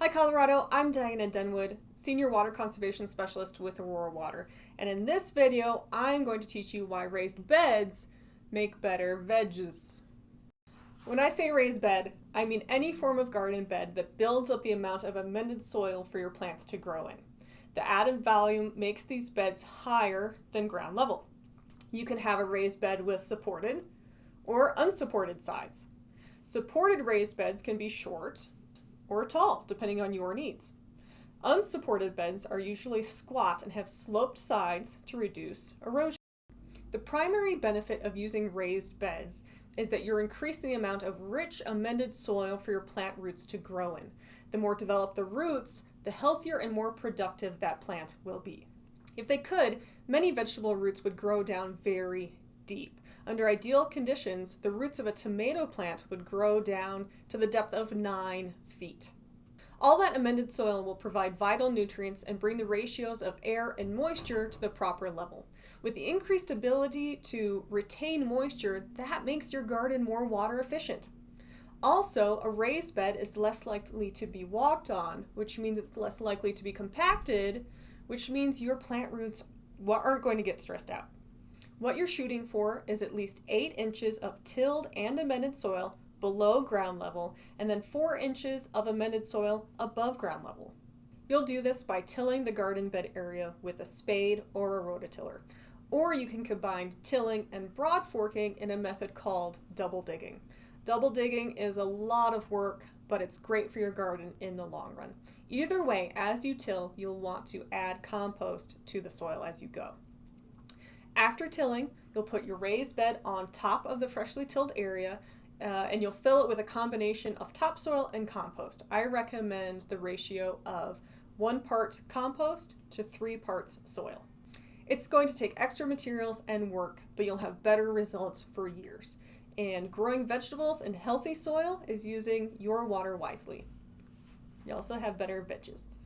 Hi Colorado, I'm Diana Denwood, Senior Water Conservation Specialist with Aurora Water, and in this video I'm going to teach you why raised beds make better veggies. When I say raised bed, I mean any form of garden bed that builds up the amount of amended soil for your plants to grow in. The added volume makes these beds higher than ground level. You can have a raised bed with supported or unsupported sides. Supported raised beds can be short or tall, depending on your needs. Unsupported beds are usually squat and have sloped sides to reduce erosion. The primary benefit of using raised beds is that you're increasing the amount of rich amended soil for your plant roots to grow in. The more developed the roots, the healthier and more productive that plant will be. If they could, many vegetable roots would grow down very deep. Under ideal conditions, the roots of a tomato plant would grow down to the depth of 9 feet. All that amended soil will provide vital nutrients and bring the ratios of air and moisture to the proper level. With the increased ability to retain moisture, that makes your garden more water efficient. Also, a raised bed is less likely to be walked on, which means it's less likely to be compacted, which means your plant roots aren't going to get stressed out. What you're shooting for is at least 8 inches of tilled and amended soil below ground level, and then 4 inches of amended soil above ground level. You'll do this by tilling the garden bed area with a spade or a rototiller. Or you can combine tilling and broad forking in a method called double digging. Double digging is a lot of work, but it's great for your garden in the long run. Either way, as you till, you'll want to add compost to the soil as you go. After tilling, you'll put your raised bed on top of the freshly tilled area, and you'll fill it with a combination of topsoil and compost. I recommend the ratio of 1 part compost to 3 parts soil. It's going to take extra materials and work, but you'll have better results for years. And growing vegetables in healthy soil is using your water wisely. You also have better veggies.